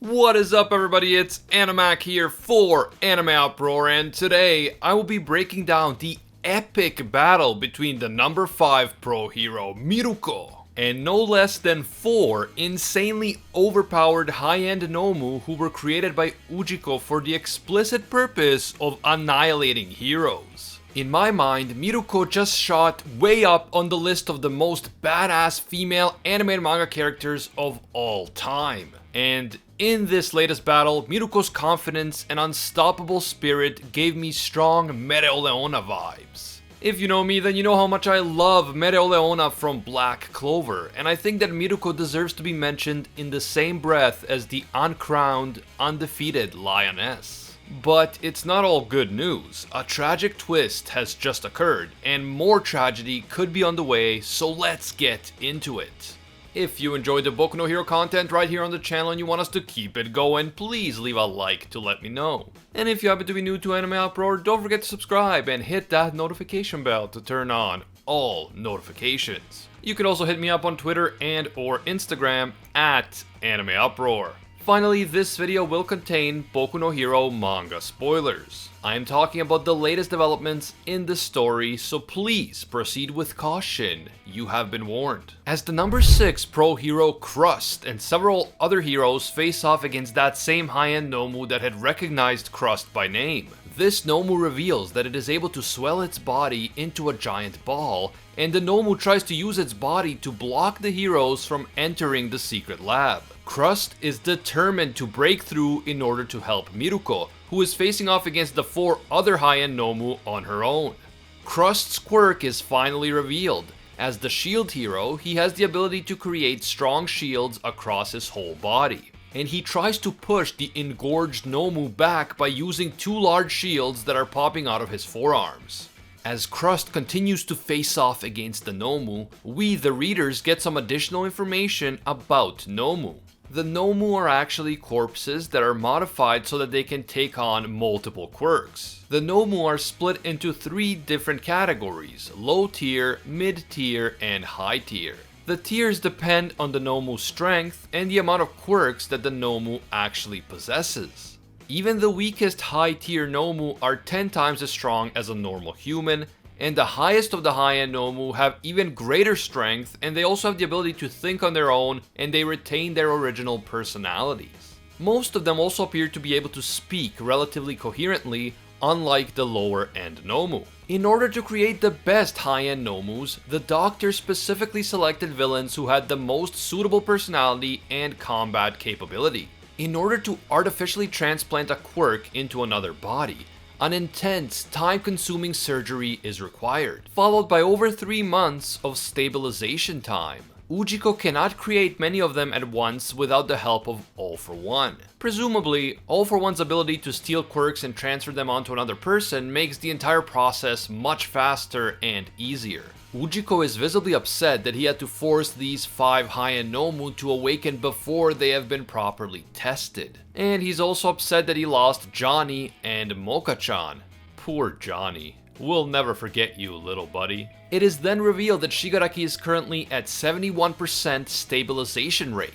What is up, everybody? It's Animac here for AnimeUproar, and today I will be breaking down the epic battle between the number 5 pro hero Mirko and no less than 4 insanely overpowered high-end Nomu who were created by Ujiko for the explicit purpose of annihilating heroes. In my mind, Mirko just shot way up on the list of the most badass female animated manga characters of all time. And in this latest battle, Mirko's confidence and unstoppable spirit gave me strong Mereoleona vibes. If you know me, then you know how much I love Mereoleona from Black Clover, and I think that Mirko deserves to be mentioned in the same breath as the uncrowned, undefeated lioness. But it's not all good news. A tragic twist has just occurred, and more tragedy could be on the way, so let's get into it. If you enjoyed the Boku no Hero content right here on the channel and you want us to keep it going, please leave a like to let me know. And if you happen to be new to AnimeUproar, don't forget to subscribe and hit that notification bell to turn on all notifications. You can also hit me up on Twitter and or Instagram at AnimeUproar. Finally, this video will contain Boku no Hero manga spoilers. I am talking about the latest developments in the story, so please proceed with caution. You have been warned. As the number 6 pro hero Crust and several other heroes face off against that same high-end Nomu that had recognized Crust by name. This Nomu reveals that it is able to swell its body into a giant ball, and the Nomu tries to use its body to block the heroes from entering the secret lab. Crust is determined to break through in order to help Mirko, who is facing off against the 4 other high-end Nomu on her own. Crust's quirk is finally revealed. As the shield hero, he has the ability to create strong shields across his whole body. And he tries to push the engorged Nomu back by using 2 large shields that are popping out of his forearms. As Crust continues to face off against the Nomu, we, the readers, get some additional information about Nomu. The Nomu are actually corpses that are modified so that they can take on multiple quirks. The Nomu are split into 3 different categories: low tier, mid tier, and high tier. The tiers depend on the Nomu's strength and the amount of quirks that the Nomu actually possesses. Even the weakest high tier Nomu are 10 times as strong as a normal human, and the highest of the high-end Nomu have even greater strength, and they also have the ability to think on their own, and they retain their original personalities. Most of them also appear to be able to speak relatively coherently, unlike the lower end Nomu. In order to create the best high-end Nomus, the Doctor specifically selected villains who had the most suitable personality and combat capability. In order to artificially transplant a quirk into another body, an intense, time-consuming surgery is required, followed by over 3 months of stabilization time. Ujiko cannot create many of them at once without the help of All for One. Presumably, All for One's ability to steal quirks and transfer them onto another person makes the entire process much faster and easier. Ujiko is visibly upset that he had to force these 5 high-end Nomu to awaken before they have been properly tested. And he's also upset that he lost Johnny and Mocha-chan. Poor Johnny. We'll never forget you, little buddy. It is then revealed that Shigaraki is currently at 71% stabilization rate.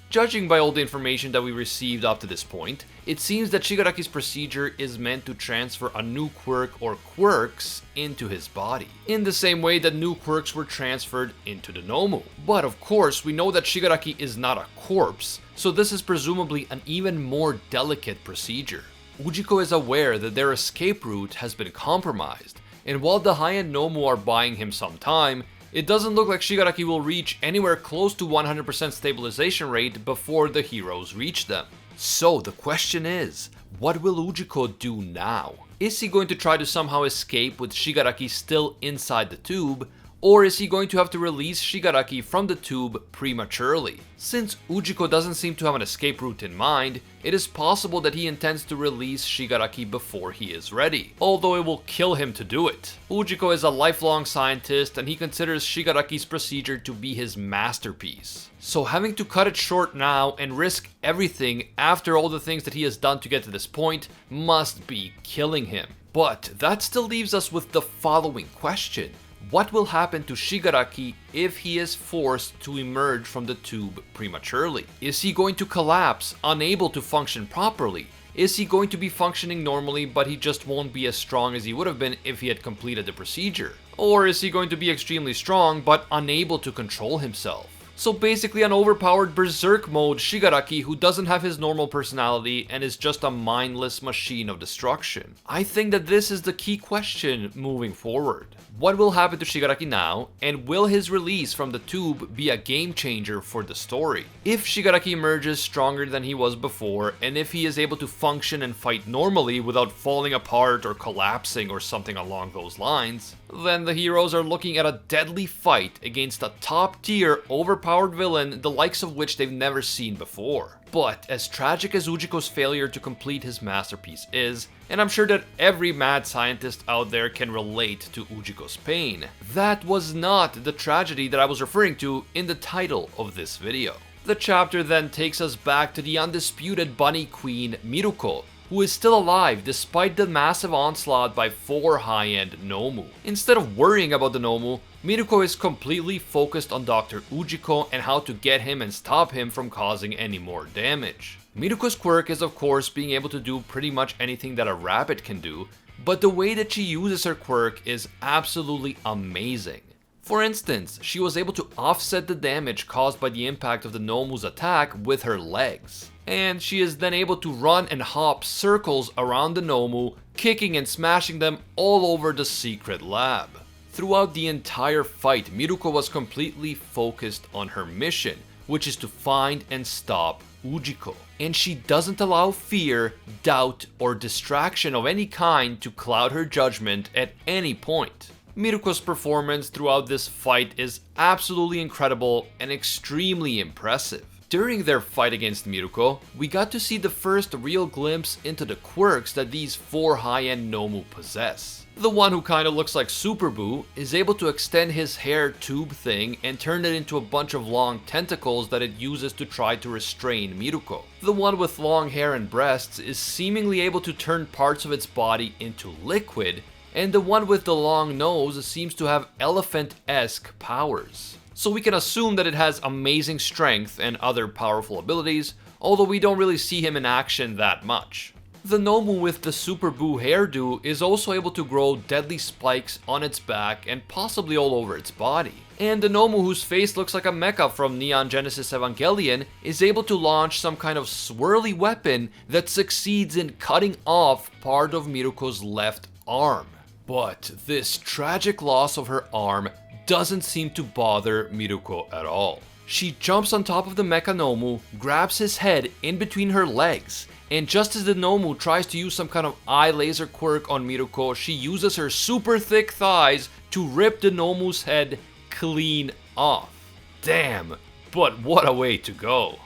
Judging by all the information that we received up to this point, it seems that Shigaraki's procedure is meant to transfer a new quirk or quirks into his body, in the same way that new quirks were transferred into the Nomu. But of course, we know that Shigaraki is not a corpse, so this is presumably an even more delicate procedure. Ujiko is aware that their escape route has been compromised, and while the high-end Nomu are buying him some time, it doesn't look like Shigaraki will reach anywhere close to 100% stabilization rate before the heroes reach them. So the question is, what will Ujiko do now? Is he going to try to somehow escape with Shigaraki still inside the tube, or is he going to have to release Shigaraki from the tube prematurely? Since Ujiko doesn't seem to have an escape route in mind, it is possible that he intends to release Shigaraki before he is ready, although it will kill him to do it. Ujiko is a lifelong scientist and he considers Shigaraki's procedure to be his masterpiece. So having to cut it short now and risk everything after all the things that he has done to get to this point must be killing him. But that still leaves us with the following question. What will happen to Shigaraki if he is forced to emerge from the tube prematurely? Is he going to collapse, unable to function properly? Is he going to be functioning normally, but he just won't be as strong as he would have been if he had completed the procedure? Or is he going to be extremely strong, but unable to control himself? So basically an overpowered berserk mode Shigaraki who doesn't have his normal personality and is just a mindless machine of destruction. I think that this is the key question moving forward. What will happen to Shigaraki now, and will his release from the tube be a game changer for the story? If Shigaraki emerges stronger than he was before, and if he is able to function and fight normally without falling apart or collapsing or something along those lines, then the heroes are looking at a deadly fight against a top tier overpowered villain the likes of which they've never seen before. But as tragic as Ujiko's failure to complete his masterpiece is, and I'm sure that every mad scientist out there can relate to Ujiko's pain, that was not the tragedy that I was referring to in the title of this video. The chapter then takes us back to the undisputed bunny queen Mirko, who is still alive despite the massive onslaught by 4 high-end Nomu. Instead of worrying about the Nomu, Mirko is completely focused on Dr. Ujiko and how to get him and stop him from causing any more damage. Mirko's quirk is of course being able to do pretty much anything that a rabbit can do, but the way that she uses her quirk is absolutely amazing. For instance, she was able to offset the damage caused by the impact of the Nomu's attack with her legs. And she is then able to run and hop circles around the Nomu, kicking and smashing them all over the secret lab. Throughout the entire fight, Mirko was completely focused on her mission, which is to find and stop Ujiko. And she doesn't allow fear, doubt, or distraction of any kind to cloud her judgment at any point. Mirko's performance throughout this fight is absolutely incredible and extremely impressive. During their fight against Mirko, we got to see the first real glimpse into the quirks that these 4 high-end Nomu possess. The one who kinda looks like Super Boo is able to extend his hair tube thing and turn it into a bunch of long tentacles that it uses to try to restrain Mirko. The one with long hair and breasts is seemingly able to turn parts of its body into liquid, and the one with the long nose seems to have elephant-esque powers. So we can assume that it has amazing strength and other powerful abilities, although we don't really see him in action that much. The Nomu with the Super Boo hairdo is also able to grow deadly spikes on its back and possibly all over its body. And the Nomu whose face looks like a mecha from Neon Genesis Evangelion is able to launch some kind of swirly weapon that succeeds in cutting off part of Miruko's left arm. But this tragic loss of her arm doesn't seem to bother Mirko at all. She jumps on top of the Mecha Nomu, grabs his head in between her legs, and just as the Nomu tries to use some kind of eye laser quirk on Mirko, she uses her super thick thighs to rip the Nomu's head clean off. Damn, but what a way to go.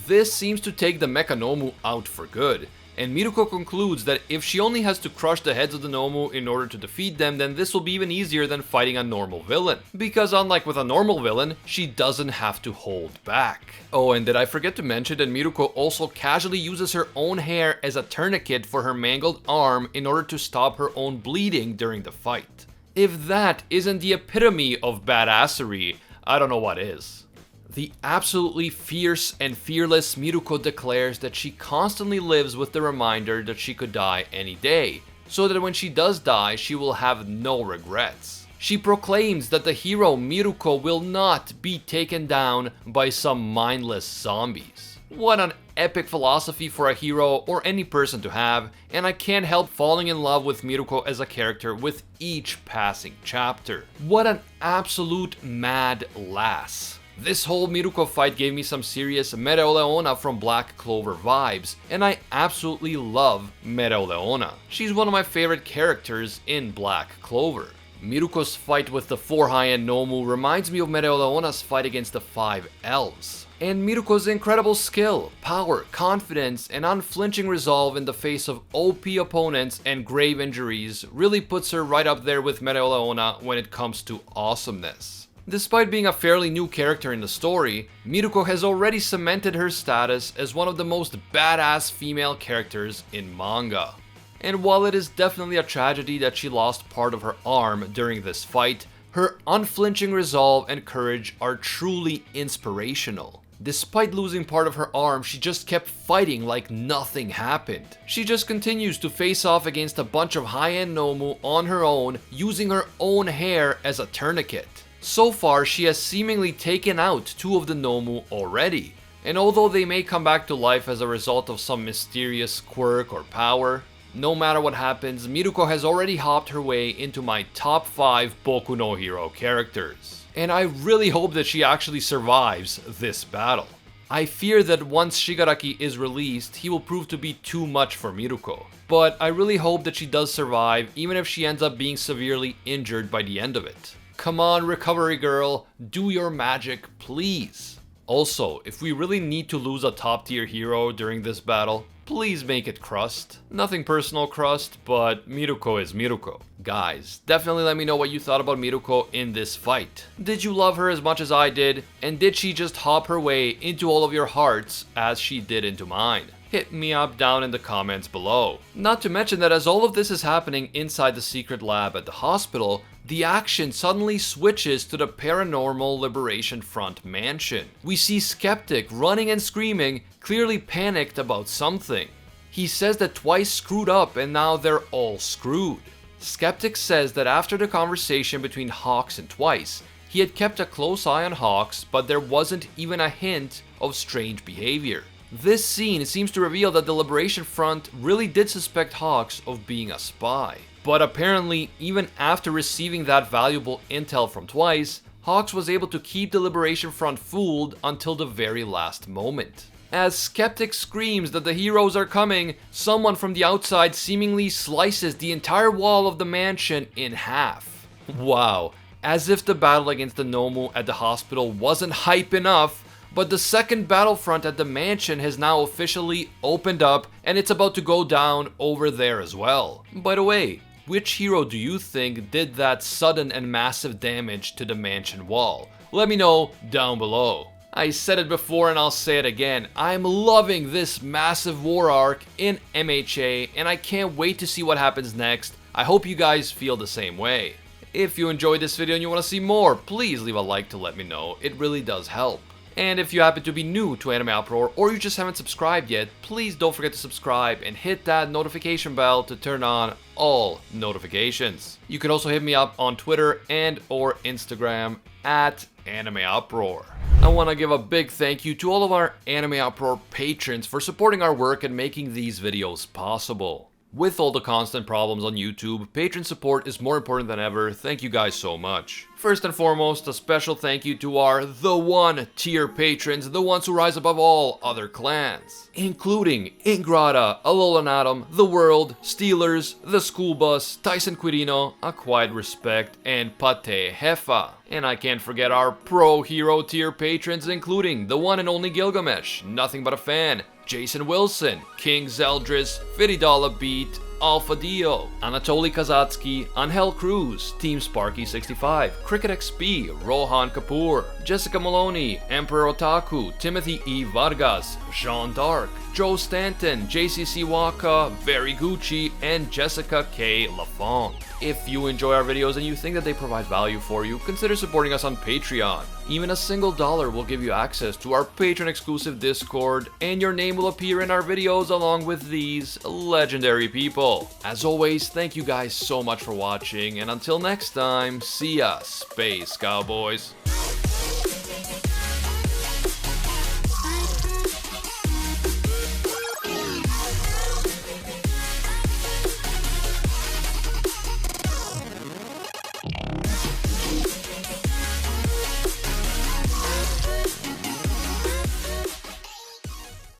This seems to take the Mecha Nomu out for good, and Mirko concludes that if she only has to crush the heads of the Nomu in order to defeat them, then this will be even easier than fighting a normal villain. Because unlike with a normal villain, she doesn't have to hold back. Oh, and did I forget to mention that Mirko also casually uses her own hair as a tourniquet for her mangled arm in order to stop her own bleeding during the fight. If that isn't the epitome of badassery, I don't know what is. The absolutely fierce and fearless Mirko declares that she constantly lives with the reminder that she could die any day, so that when she does die, she will have no regrets. She proclaims that the hero Mirko will not be taken down by some mindless zombies. What an epic philosophy for a hero or any person to have, and I can't help falling in love with Mirko as a character with each passing chapter. What an absolute mad lass. This whole Mirko fight gave me some serious Mereoleona from Black Clover vibes, and I absolutely love Mereoleona. She's one of my favorite characters in Black Clover. Mirko's fight with the 4 high-end Nomu reminds me of Mereoleona's fight against the 5 elves. And Mirko's incredible skill, power, confidence, and unflinching resolve in the face of OP opponents and grave injuries really puts her right up there with Mereoleona when it comes to awesomeness. Despite being a fairly new character in the story, Mirko has already cemented her status as one of the most badass female characters in manga. And while it is definitely a tragedy that she lost part of her arm during this fight, Her unflinching resolve and courage are truly inspirational. Despite losing part of her arm, she just kept fighting like nothing happened. She just continues to face off against a bunch of high-end Nomu on her own, using her own hair as a tourniquet. So far, she has seemingly taken out 2 of the Nomu already. And although they may come back to life as a result of some mysterious quirk or power, no matter what happens, Mirko has already hopped her way into my top 5 Boku no Hero characters. And I really hope that she actually survives this battle. I fear that once Shigaraki is released, he will prove to be too much for Mirko. But I really hope that she does survive, even if she ends up being severely injured by the end of it. Come on, recovery girl, do your magic, please. Also, if we really need to lose a top tier hero during this battle, please make it Crust. Nothing personal, Crust, but Mirko is Mirko. Guys, definitely let me know what you thought about Mirko in this fight. Did you love her as much as I did? And did she just hop her way into all of your hearts as she did into mine? Hit me up down in the comments below. Not to mention that as all of this is happening inside the secret lab at the hospital, the action suddenly switches to the Paranormal Liberation Front mansion. We see Skeptic running and screaming, clearly panicked about something. He says that Twice screwed up and now they're all screwed. Skeptic says that after the conversation between Hawks and Twice, he had kept a close eye on Hawks, but there wasn't even a hint of strange behavior. This scene seems to reveal that the Liberation Front really did suspect Hawks of being a spy. But apparently, even after receiving that valuable intel from Twice, Hawks was able to keep the Liberation Front fooled until the very last moment. As Skeptic screams that the heroes are coming, someone from the outside seemingly slices the entire wall of the mansion in half. Wow, as if the battle against the Nomu at the hospital wasn't hype enough, but the second battlefront at the mansion has now officially opened up and it's about to go down over there as well. By the way, which hero do you think did that sudden and massive damage to the mansion wall? Let me know down below. I said it before and I'll say it again, I'm loving this massive war arc in MHA and I can't wait to see what happens next. I hope you guys feel the same way. If you enjoyed this video and you want to see more, please leave a like to let me know, it really does help. And if you happen to be new to AnimeUproar or you just haven't subscribed yet, please don't forget to subscribe and hit that notification bell to turn on all notifications. You can also hit me up on Twitter and or Instagram at AnimeUproar. I want to give a big thank you to all of our AnimeUproar patrons for supporting our work and making these videos possible. With all the constant problems on YouTube, patron support is more important than ever. Thank you guys so much. First and foremost, a special thank you to our The One tier patrons, the ones who rise above all other clans, including Ingrata, Alolanatum, The World, Steelers, The School Bus, Tyson Quirino, A Quiet Respect, and Pate Hefa. And I can't forget our Pro Hero tier patrons, including the one and only Gilgamesh, Nothing But a Fan, Jason Wilson, King Zeldris, $50 Beat, Alpha Dio, Anatoly Kazatsky, Angel Cruz, Team Sparky 65, Cricket XP, Rohan Kapoor, Jessica Maloney, Emperor Otaku, Timothy E. Vargas, Jean Dark, Joe Stanton, JCC Waka, Very Gucci, and Jessica K. Lafont. If you enjoy our videos and you think that they provide value for you, consider supporting us on Patreon. Even a single dollar will give you access to our patron-exclusive Discord, and your name will appear in our videos along with these legendary people. As always, thank you guys so much for watching, and until next time, see ya, Space Cowboys.